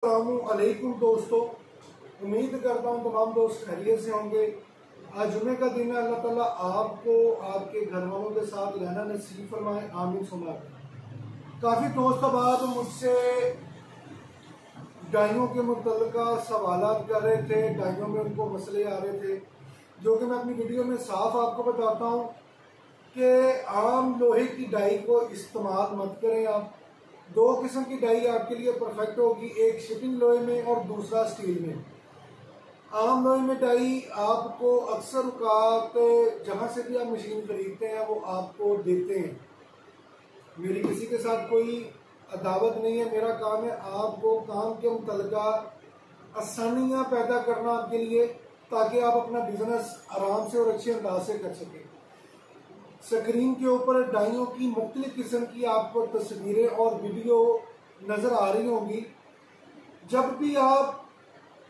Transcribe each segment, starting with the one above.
अस्सलामुअलैकुम दोस्तों, उम्मीद करता हूँ तमाम दोस्त खैरियत से होंगे। आज जुमे का दिन है। अल्लाह ताला आपको आपके घर वालों के साथ रहना नसीब फरमाए, आमीन सुमा। काफ़ी दोस्त बाद मुझसे डाइयों के मुतल्लिका सवालात कर रहे थे, डाइयों में उनको मसले आ रहे थे, जो कि मैं अपनी वीडियो में साफ आपको बताता हूँ कि आम लोहे की डाई को इस्तेमाल मत करें। आप दो किस्म की डाई आपके लिए परफेक्ट होगी, एक शिपिंग लोहे में और दूसरा स्टील में। आम लोहे में डाई आपको अक्सर औकात जहाँ से भी आप मशीन खरीदते हैं वो आपको देते हैं। मेरी किसी के साथ कोई अदावत नहीं है, मेरा काम है आपको काम के मुतल्लिका आसानियाँ पैदा करना आपके लिए, ताकि आप अपना बिजनेस आराम से और अच्छे अंदाज से कर सकें। स्क्रीन के ऊपर डाइयों की मुख्तलिफ किस्म की आपको तस्वीरें और वीडियो नज़र आ रही होंगी। जब भी आप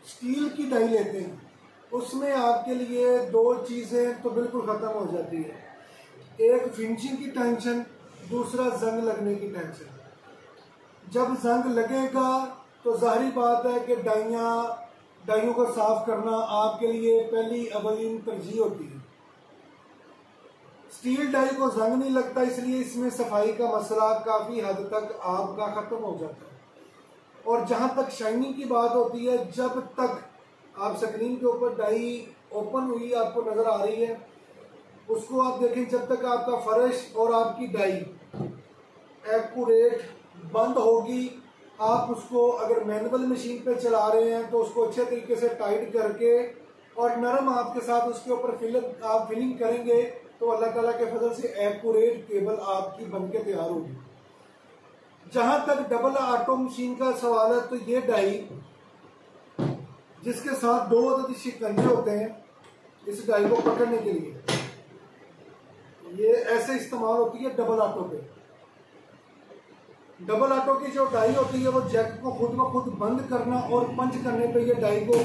स्टील की डाई लेते हैं उसमें आपके लिए दो चीज़ें तो बिल्कुल ख़त्म हो जाती है, एक फिनिशिंग की टेंशन, दूसरा जंग लगने की टेंशन। जब जंग लगेगा तो जाहिर बात है कि डाइयों को साफ करना आपके लिए पहली अवलीन तरजीह होती है। स्टील डाई को जंग नहीं लगता, इसलिए इसमें सफाई का मसला काफ़ी हद तक आपका ख़त्म हो जाता है। और जहां तक शाइनिंग की बात होती है, जब तक आप स्क्रीन के ऊपर डाई ओपन हुई आपको नज़र आ रही है उसको आप देखें, जब तक आपका फर्श और आपकी डाई एक्यूरेट बंद होगी, आप उसको अगर मैनुअल मशीन पे चला रहे हैं तो उसको अच्छे तरीके से टाइट करके और नरम हाथ के साथ उसके ऊपर फिलिंग करेंगे तो अल्लाह ताला के फजल से एक्यूरेट केबल आपकी बनके तैयार होगी। जहां तक डबल ऑटो मशीन का सवाल है तो ये डाई जिसके साथ दो अदद शिकंजे होते हैं, इस डाई को पकड़ने के लिए ये ऐसे इस्तेमाल होती है डबल ऑटो पे। डबल ऑटो की जो डाई होती है वो जैक को खुद ब खुद बंद करना और पंच करने पे ये डाई को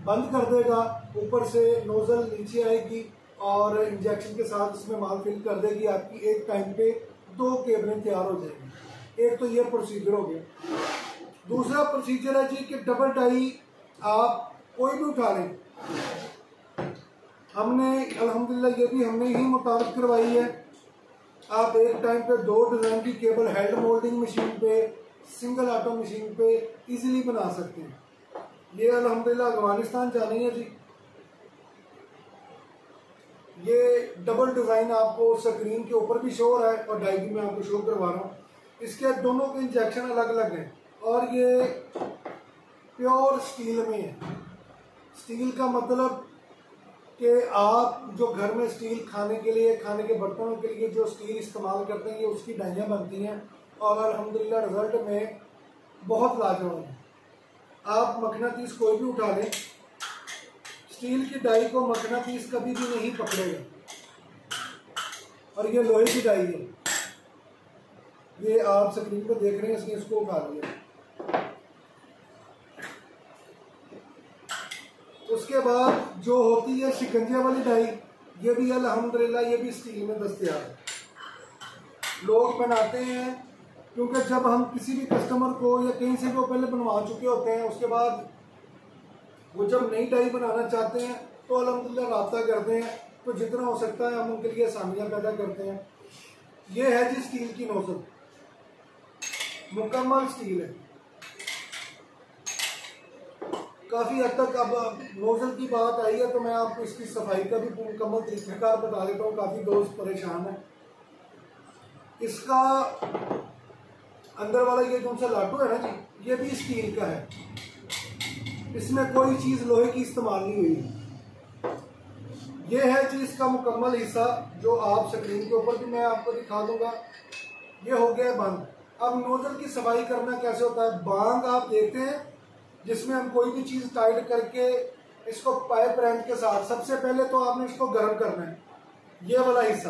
बंद कर देगा। ऊपर से नोजल नीचे आएगी और इंजेक्शन के साथ इसमें माल फिल कर देगी। आपकी एक टाइम पे दो केबलें तैयार हो जाएगी। एक तो ये प्रोसीजर हो गया। दूसरा प्रोसीजर है जी कि डबल डाई आप कोई भी उठा लें। हमने अल्हम्दुलिल्लाह ये भी हमने ही मुताबिक करवाई है। आप एक टाइम पे दो डिजाइन की केबल हेड मोल्डिंग मशीन पे, सिंगल ऑटो मशीन पे इजीली बना सकते हैं। ये अल्हम्दुलिल्लाह अफगानिस्तान जानी है जी। ये डबल डिजाइन आपको स्क्रीन के ऊपर भी शो हो रहा है और डाई भी मैं आपको शो करवा रहा हूँ। इसके दोनों के इंजेक्शन अलग अलग हैं और ये प्योर स्टील में है। स्टील का मतलब कि आप जो घर में स्टील खाने के लिए, खाने के बर्तनों के लिए जो स्टील इस्तेमाल करते हैं ये उसकी डाइयाँ बनती हैं और अल्हम्दुलिल्लाह रिजल्ट में बहुत लाजवाब है। आप मकनातीस कोई भी उठा लें, स्टील की डाई को मकनातीस कभी भी नहीं पकड़ेगा। और ये लोहे की डाई है, ये आप स्क्रीन पर देख रहे हैं, इसने इसको उठा लिया। उसके बाद जो होती है शिकंजे वाली डाई, ये भी अल्हम्दुलिल्लाह ये भी स्टील में दस्तयाब है। लोग बनाते हैं क्योंकि जब हम किसी भी कस्टमर को या कहीं से वो पहले बनवा चुके होते हैं, उसके बाद वो जब नई डाई बनाना चाहते हैं तो अल्हम्दुलिल्लाह राब्ता करते हैं, तो जितना हो सकता है हम उनके लिए आसानियाँ पैदा करते हैं। ये है जी स्टील की नोजल, मुकम्मल स्टील है। काफ़ी हद तक अब नोजल की बात आई है तो मैं आपको इसकी सफाई का भी मुकम्मल तरीक़ाकार बता देता हूँ। काफ़ी दोस्त परेशान है। इसका अंदर वाला ये जो सा लाटू है ना जी, ये भी स्टील का है। इसमें कोई चीज़ लोहे की इस्तेमाल नहीं हुई। ये है जी इसका मुकम्मल हिस्सा जो आप स्क्रीन के ऊपर भी मैं आपको दिखा दूंगा। ये हो गया बंद। अब नोजल की सफाई करना कैसे होता है, बांग आप देखते हैं जिसमें हम कोई भी चीज़ टाइट करके इसको पाइप रेंच के साथ, सबसे पहले तो आपने इसको गर्म करना है। ये वाला हिस्सा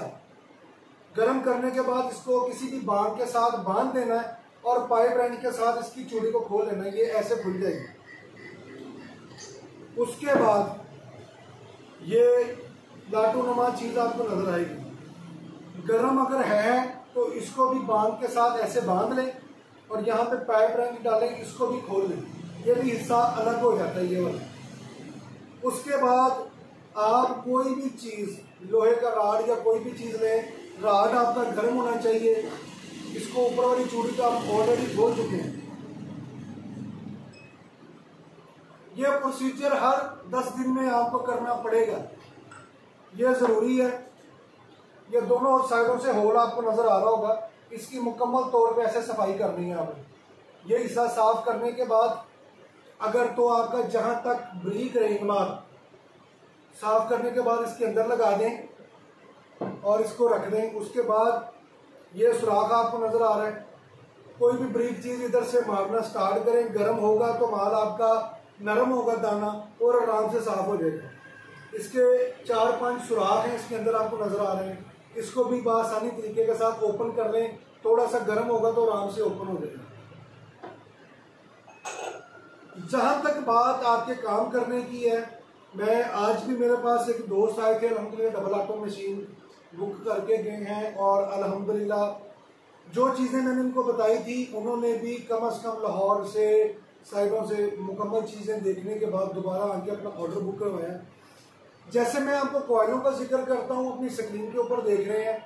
गर्म करने के बाद इसको किसी भी बांग के साथ बांध देना है और पाइप रेंच के साथ इसकी चूड़ी को खोल लेना है। ये ऐसे खुल जाएगी। उसके बाद ये लाटू नुमा चीज़ आपको नजर आएगी। गर्म अगर है तो इसको भी बांग के साथ ऐसे बांध लें और यहाँ पे पाइप रेंच डालें, इसको भी खोल लें। ये भी हिस्सा अलग हो जाता है ये वाला। उसके बाद आप कोई भी चीज, लोहे का राड या कोई भी चीज लें, राड आपका गर्म होना चाहिए। इसको ऊपर वाली चूड़ी तो आप ऑलरेडी बोल चुके हैं। यह प्रोसीजर हर 10 दिन में आपको करना पड़ेगा, यह जरूरी है। ये दोनों साइडों से होल आपको नजर आ रहा होगा, इसकी मुकम्मल तौर पे ऐसे सफाई करनी है आपने। ये हिस्सा साफ करने के बाद अगर तो आपका जहां तक ब्रीक रेंगमार साफ करने के बाद इसके अंदर लगा दें और इसको रख दें। उसके बाद ये सुराख आपको नजर आ रहा है, कोई भी ब्रीक चीज इधर से मारना स्टार्ट करें, गर्म होगा तो माल आपका नरम होगा दाना और आराम से साफ हो जाएगा। इसके 4-5 सुराख हैं इसके अंदर आपको नजर आ रहे हैं, इसको भी आसानी तरीके के साथ ओपन कर लें। थोड़ा सा गर्म होगा तो आराम से ओपन हो जाएगा। जहां तक बात आपके काम करने की है, मैं आज भी मेरे पास एक दोस्त आए थे, अल्हम्दुलिल्लाह डबल ऑटो मशीन बुक करके गए हैं और अल्हम्दुलिल्लाह जो चीज़ें मैंने उनको बताई थी उन्होंने भी कम से कम लाहौर से साइडों से मुकम्मल चीज़ें देखने के बाद दोबारा आके अपना ऑर्डर बुक करवाया। जैसे मैं आपको कॉइलों का जिक्र करता हूँ, अपनी स्क्रीन के ऊपर देख रहे हैं।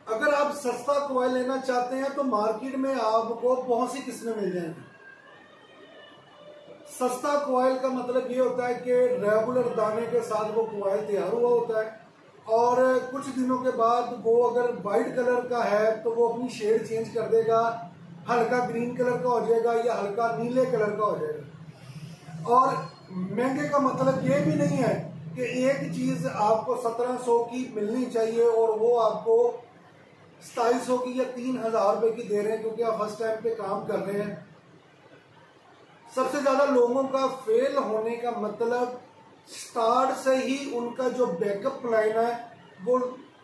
अगर आप सस्ता कॉइल लेना चाहते हैं तो मार्केट में आपको बहुत सी किस्में मिल जाएंगी। सस्ता कॉइल का मतलब ये होता है कि रेगुलर दाने के साथ वो कॉइल तैयार हुआ होता है और कुछ दिनों के बाद वो अगर वाइट कलर का है तो वो अपनी शेड चेंज कर देगा, हल्का ग्रीन कलर का हो जाएगा या हल्का नीले कलर का हो जाएगा। और महंगे का मतलब ये भी नहीं है कि एक चीज आपको 1700 की मिलनी चाहिए और वो आपको 2700 की या 3000 रुपए की दे रहे हैं क्योंकि आप फर्स्ट टाइम पे काम कर रहे हैं। सबसे ज्यादा लोगों का फेल होने का मतलब स्टार्ट से ही उनका जो बैकअप प्लान है वो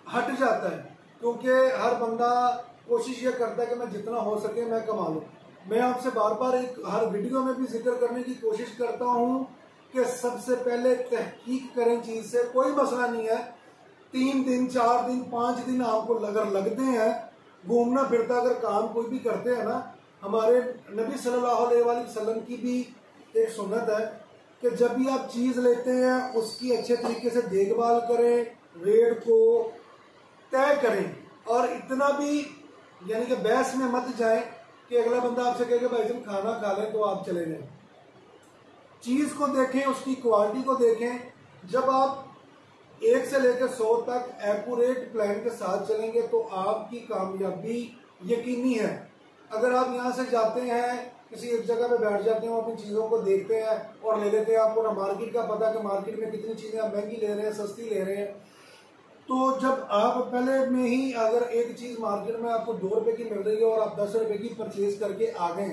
हट जाता है, क्योंकि हर बंदा कोशिश ये करता है कि मैं जितना हो सके मैं कमा लूं। मैं आपसे बार बार एक हर वीडियो में भी जिक्र करने की कोशिश करता हूं कि सबसे पहले तहकीक करें चीज से, कोई मसला नहीं है। 3 दिन 4 दिन 5 दिन आपको अगर लगते हैं घूमना फिरता अगर काम कोई भी करते हैं ना, हमारे नबी सल्लल्लाहु अलैहि वसल्लम की भी एक सुन्नत है कि जब भी आप चीज लेते हैं उसकी अच्छे तरीके से देखभाल करें, रेट को तय करें और इतना भी यानी कि बहस में मत जाएं कि अगला बंदा आपसे कहे कि भाई तुम खाना खा लें तो आप चले जाएं। चीज को देखें, उसकी क्वालिटी को देखें। जब आप 1 से लेकर 100 तक एक्यूरेट प्लान के साथ चलेंगे तो आपकी कामयाबी यकीनी है। अगर आप यहाँ से जाते हैं किसी एक जगह पे बैठ जाते हैं, अपनी चीजों को देखते हैं और ले लेते हैं, आपको ना मार्केट का पता कि मार्केट में कितनी चीजें आप महंगी ले रहे हैं सस्ती ले रहे हैं, तो जब आप पहले में ही अगर एक चीज मार्केट में आपको 2 रुपए की मिल रही है और आप 10 रुपए की परचेज करके आ गए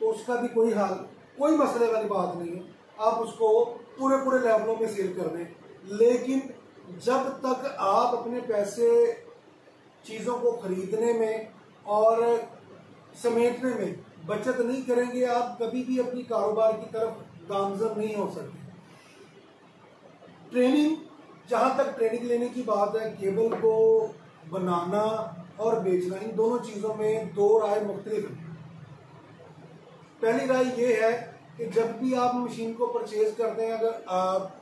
तो उसका भी कोई मसले वाली बात नहीं है, आप उसको पूरे लेवलों में सेल कर दें। लेकिन जब तक आप अपने पैसे चीजों को खरीदने में और समेटने में बचत नहीं करेंगे, आप कभी भी अपनी कारोबार की तरफ गामजन नहीं हो सकते। ट्रेनिंग, जहां तक ट्रेनिंग लेने की बात है, केबल को बनाना और बेचना, इन दोनों चीजों में 2 राय मुख्तलिफ है। पहली राय ये है कि जब भी आप मशीन को परचेज करते हैं, अगर आप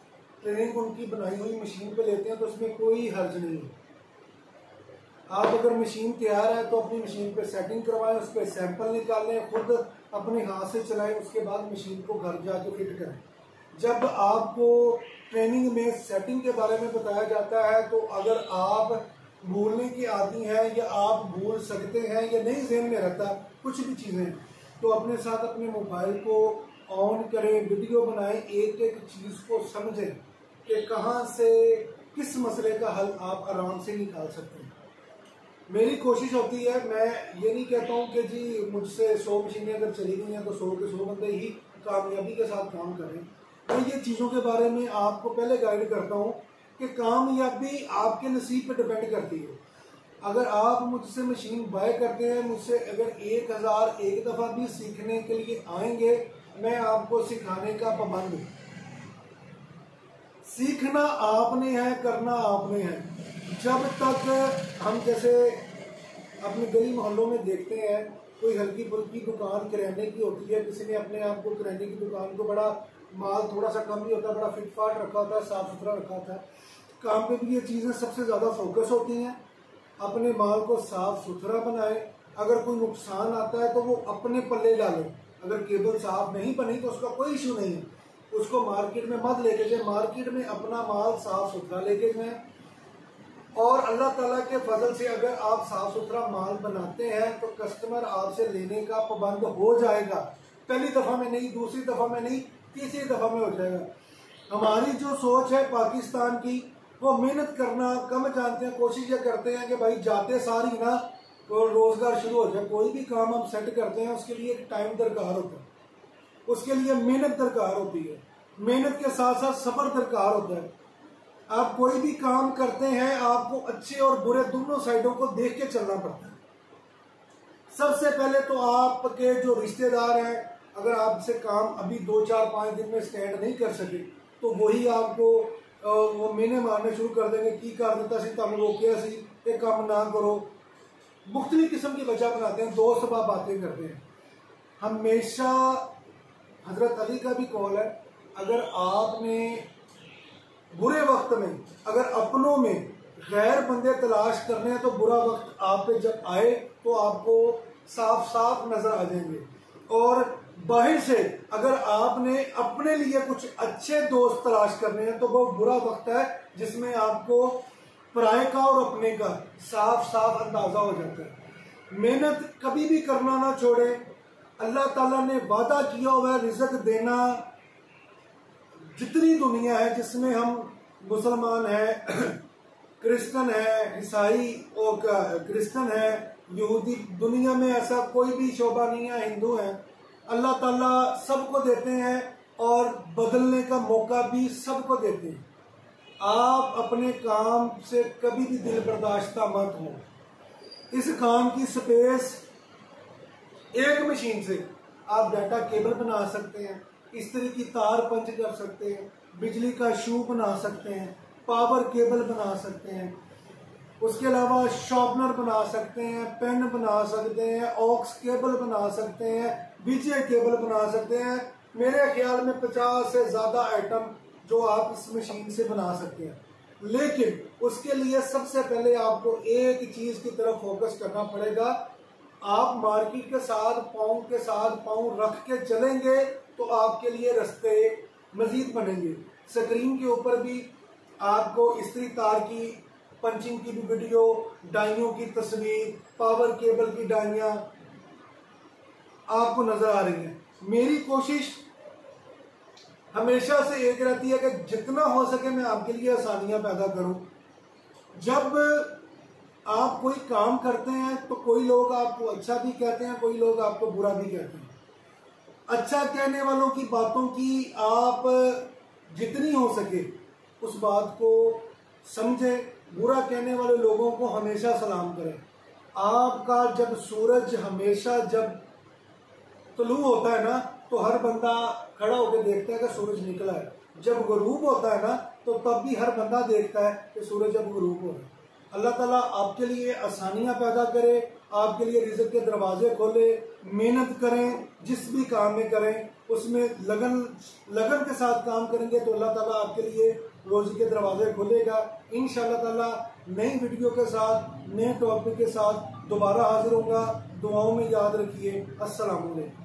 ट्रेनिंग उनकी बनाई हुई मशीन पे लेते हैं तो उसमें कोई हर्ज नहीं है। आप अगर मशीन तैयार है तो अपनी मशीन पे सेटिंग करवाएं, उस पर सैंपल निकालें, खुद अपने हाथ से चलाएं, उसके बाद मशीन को घर जाके फिट करें। जब आपको ट्रेनिंग में सेटिंग के बारे में बताया जाता है तो अगर आप भूलने की आदि हैं या आप भूल सकते हैं या नहीं ज़हन में रहता कुछ भी चीज़ें, तो अपने साथ अपने मोबाइल को ऑन करें, वीडियो बनाएं, एक एक चीज़ को समझें कि कहाँ से किस मसले का हल आप आराम से निकाल सकते हैं। मेरी कोशिश होती है, मैं ये नहीं कहता हूँ कि जी मुझसे 100 मशीनें अगर चली गई हैं तो 100 के 100 बंदे ही कामयाबी के साथ काम करें। मैं ये चीज़ों के बारे में आपको पहले गाइड करता हूँ कि कामयाबी आपके नसीब पे डिपेंड करती है। अगर आप मुझसे मशीन बाय करते हैं, मुझसे अगर 1000 एक दफ़ा भी सीखने के लिए आएंगे, मैं आपको सिखाने का पाबंद हूँ। सीखना आपने है, करना आपने है। जब तक हम जैसे अपने गली मोहल्लों में देखते हैं कोई हल्की फुल्की दुकान किराने की होती है, किसी ने अपने आप को किराने की दुकान को बड़ा माल थोड़ा सा कम भी होता है, बड़ा फिटफाट रखा होता है, साफ सुथरा रखा होता है। काम पे भी ये चीज़ें सबसे ज़्यादा फोकस होती हैं। अपने माल को साफ सुथरा बनाए, अगर कोई नुकसान आता है तो वो अपने पल्ले डाले। अगर केबल साफ नहीं बनी तो उसका कोई इशू नहीं है, उसको मार्केट में मत लेके जाए, मार्केट में अपना माल साफ सुथरा लेके जाए। और अल्लाह ताला के फजल से अगर आप साफ सुथरा माल बनाते हैं तो कस्टमर आपसे लेने का पाबंद हो जाएगा। पहली दफ़ा में नहीं, दूसरी दफ़ा में नहीं, तीसरी दफ़ा में हो जाएगा। हमारी जो सोच है पाकिस्तान की, वो मेहनत करना कम जानते हैं। कोशिश ये करते हैं कि भाई जाते सारी ना तो रोजगार शुरू हो जाए। कोई भी काम हम सेट करते हैं उसके लिए एक टाइम दरकार होता है, उसके लिए मेहनत दरकार होती है, मेहनत के साथ साथ सब्र दरकार होता है। आप कोई भी काम करते हैं आपको अच्छे और बुरे दोनों साइडों को देख के चलना पड़ता है। सबसे पहले तो आपके जो रिश्तेदार हैं, अगर आपसे काम अभी 2 4 5 दिन में स्टैंड नहीं कर सके तो वही आपको वो मेने मारने शुरू कर देंगे की कर देता सी, तुम रोकिया सी, ये काम ना करो। मुख्तलिफ किस्म की वजह बनाते हैं, दो सबब बातें करते हैं। हमेशा हजरत अली का भी कौल है, अगर आपने बुरे वक्त में अगर अपनों में गैर बंदे तलाश करने हैं तो बुरा वक्त आप पे जब आए तो आपको साफ साफ नजर आ जाएंगे। और बाहर से अगर आपने अपने लिए कुछ अच्छे दोस्त तलाश करने हैं तो वो बुरा वक्त है जिसमें आपको पराये का और अपने का साफ साफ अंदाजा हो जाता है। मेहनत कभी भी करना ना छोड़े। अल्लाह ताला ने वादा किया हुआ है रिज़्क देना। जितनी दुनिया है जिसमें हम मुसलमान हैं, क्रिश्चियन है, ईसाई और क्रिश्चियन है, यहूदी, दुनिया में ऐसा कोई भी शोबा नहीं है, हिंदू है, अल्लाह ताला सबको देते हैं और बदलने का मौका भी सबको देते हैं। आप अपने काम से कभी भी दिल बर्दाश्ता मत हो। इस काम की स्पेस एक मशीन से आप डाटा केबल बना सकते हैं, इस्त्री की तार पंच कर सकते हैं, बिजली का शू बना सकते हैं, पावर केबल बना सकते हैं, उसके अलावा शॉर्पनर बना सकते हैं, पेन बना सकते हैं, ऑक्स केबल बना सकते हैं, बीजे केबल बना सकते हैं। मेरे ख्याल में 50 से ज्यादा आइटम जो आप इस मशीन से बना सकते हैं। लेकिन उसके लिए सबसे पहले आपको एक चीज की तरफ फोकस करना पड़ेगा। आप मार्केट के साथ पाँव रख के चलेंगे तो आपके लिए रास्ते मजीद बनेंगे। स्क्रीन के ऊपर भी आपको इस्त्री तार की पंचिंग की भी वीडियो, डाइयों की तस्वीर, पावर केबल की डाइयां आपको नजर आ रही हैं। मेरी कोशिश हमेशा से एक रहती है कि जितना हो सके मैं आपके लिए आसानियां पैदा करूं। जब आप कोई काम करते हैं तो कोई लोग आपको अच्छा भी कहते हैं, कोई लोग आपको बुरा भी कहते हैं। अच्छा कहने वालों की बातों की आप जितनी हो सके उस बात को समझे, बुरा कहने वाले लोगों को हमेशा सलाम करें। आपका जब सूरज हमेशा जब तुलू होता है ना तो हर बंदा खड़ा होकर देखता है कि सूरज निकला है। जब गुरूब होता है ना तो तब भी हर बंदा देखता है कि सूरज अब गुरूब हो रहा है। अल्लाह ताला आपके लिए आसानियां पैदा करे, आपके लिए रिज़्क के दरवाजे खोले। मेहनत करें, जिस भी काम में करें उसमें लगन के साथ काम करेंगे तो अल्लाह ताला आपके लिए रोजी के दरवाजे खोलेगा। इंशाअल्लाह ताला नई वीडियो के साथ, नए टॉपिक के साथ दोबारा हाजिर होगा। दुआओं में याद रखिए। अस्सलाम वालेकुम।